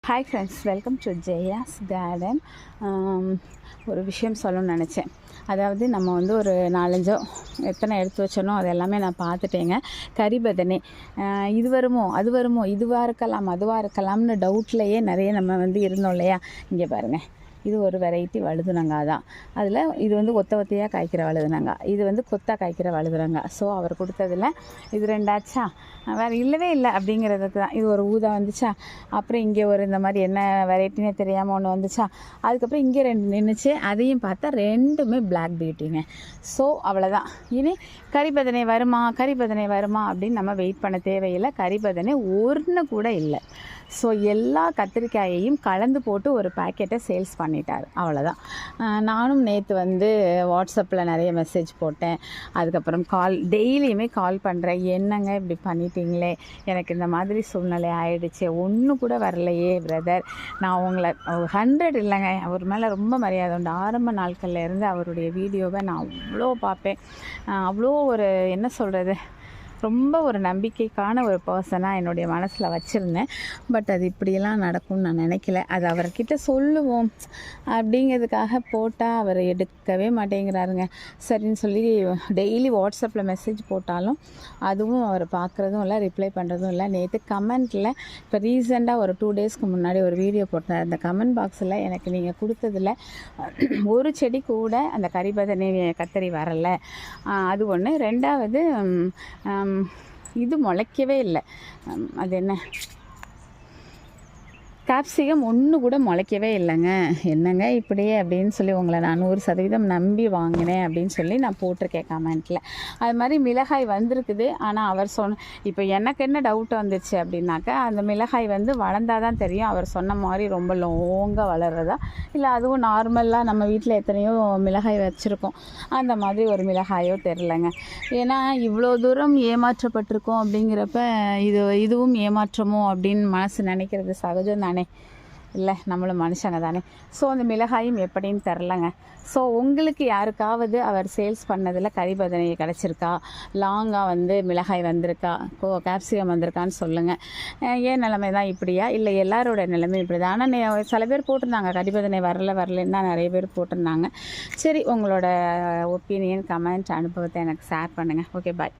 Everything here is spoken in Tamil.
Hi friends, welcome to Jaya's garden. ஒரு விஷயம் சொல்லணும்னு நினச்சேன். அதாவது நம்ம வந்து ஒரு 4-5 எத்தனை எடுத்து வச்சோனோ அது எல்லாமே நான் பார்த்துட்டேங்க. கரிபதனே இது வருமோ அது வருமோ, இதுவாக இருக்கலாம் அதுவாக இருக்கலாம்னு டவுட்லேயே நிறைய நம்ம வந்து இருந்தோம் இல்லையா. இங்கே பாருங்கள், இது ஒரு வெரைட்டி வழுதுனங்காய் தான். அதில் இது வந்து ஒத்தையாக காய்க்கிற வழுதுனங்காய், இது வந்து கொத்தாக காய்க்கிற வழுதுனங்காய். ஸோ அவர் கொடுத்ததில் இது 2 ஆச்சா, வேறு இல்லவே இல்லை அப்படிங்கிறதுக்கு தான். இது ஒரு ஊதா வந்துச்சா, அப்புறம் இங்கே ஒரு இந்த மாதிரி என்ன வெரைட்டினே தெரியாமல் ஒன்று வந்துச்சா, அதுக்கப்புறம் இங்கே 2 நின்றுச்சு. அதையும் பார்த்தா 2மே பிளாக் பியூட்டிங்க. ஸோ அவ்வளோதான். இனி கரிபதனை வருமா அப்படின்னு நம்ம வெயிட் பண்ண தேவையில்லை. கரிபதனை ஒன்று கூட இல்லை. ஸோ எல்லா கத்திரிக்காயையும் கலந்து போட்டு ஒரு பேக்கெட்டை சேல்ஸ் பண்ணிட்டார். அவ்வளோதான். நானும் நேற்று வந்து வாட்ஸ்அப்பில் நிறைய மெசேஜ் போட்டேன். அதுக்கப்புறம் டெய்லியுமே கால் பண்ணுறேன். என்னங்க இப்படி பண்ணிட்டீங்களே, எனக்கு இந்த மாதிரி சூழ்நிலை ஆகிடுச்சு, ஒன்று கூட வரலையே பிரதர். நான் உங்களை 100 இல்லைங்க, அவர் மேலே ரொம்ப மரியாதை உண்டு. ஆரம்ப நாட்கள்ல இருந்து அவருடைய வீடியோவை நான் அவ்வளோ பார்ப்பேன். அவ்வளோ ஒரு என்ன சொல்கிறது, ரொம்ப ஒரு நம்பிக்கைக்கான ஒரு பர்சனாக என்னுடைய மனசில் வச்சுருந்தேன். பட் அது இப்படியெல்லாம் நடக்கும்னு நான் நினைக்கல. அது அவர்கிட்ட சொல்லுவோம் அப்படிங்கிறதுக்காக போட்டால் அவர் எடுக்கவே மாட்டேங்கிறாருங்க. சரின்னு சொல்லி டெய்லி வாட்ஸ்அப்பில் மெசேஜ் போட்டாலும் அதுவும் அவர் பார்க்குறதும் இல்லை, ரிப்ளை பண்ணுறதும் இல்லை. நேற்று கமெண்ட்டில் இப்போ ரீசெண்டாக ஒரு 2 டேஸ்க்கு முன்னாடி ஒரு வீடியோ போட்டார். அந்த கமெண்ட் பாக்ஸில் எனக்கு நீங்கள் கொடுத்ததில் ஒரு செடி கூட அந்த கரிபதனை கத்தரி வரலை. அது ஒன்று. 2வது இது முளைக்கவே இல்லை. அது என்ன, கேப்சிகம் ஒன்று கூட முளைக்கவே இல்லைங்க. என்னங்க இப்படியே அப்படின்னு சொல்லி உங்களை நான் 100% நம்பி வாங்கினேன் அப்படின்னு சொல்லி நான் போட்டிருக்கேன் கமெண்ட்டில். அது மாதிரி மிளகாய் வந்திருக்குது. ஆனால் அவர் இப்போ எனக்கு என்ன டவுட் வந்துச்சு அப்படின்னாக்கா, அந்த மிளகாய் வந்து வளர்ந்தால் தான் தெரியும் அவர் சொன்ன மாதிரி ரொம்ப லாங்காக வளர்றதா இல்லை அதுவும் நார்மலாக நம்ம வீட்டில் எத்தனையோ மிளகாய் வச்சுருக்கோம் அந்த மாதிரி ஒரு மிளகாயோ தெரிலங்க. ஏன்னா இவ்வளோ தூரம் ஏமாற்றப்பட்டிருக்கோம் அப்படிங்கிறப்ப இதுவும் ஏமாற்றமோ அப்படின்னு மனசு நினைக்கிறது சகஜம் தானே இல்லை, நம்மளும் மனுஷங்க தானே. ஸோ அந்த மிளகாயும் எப்படின்னு தெரிலங்க. ஸோ உங்களுக்கு யாருக்காவது அவர் சேல்ஸ் பண்ணதில் கரிபதனை கிடச்சிருக்கா, லாங்காக வந்து மிளகாய் வந்திருக்கா, கேப்சிகம் வந்திருக்கான்னு சொல்லுங்கள். ஏன் நிலைமை தான் இப்படியா, இல்லை எல்லாரோட நிலைமை இப்படி தான். ஆனால் சில பேர் போட்டிருந்தாங்க கரிபதனை வரலன்னு தான் நிறைய பேர் போட்டிருந்தாங்க. சரி, உங்களோட ஒப்பீனியன், கமெண்ட், அனுபவத்தை எனக்கு ஷேர் பண்ணுங்கள். ஓகே, பாய்.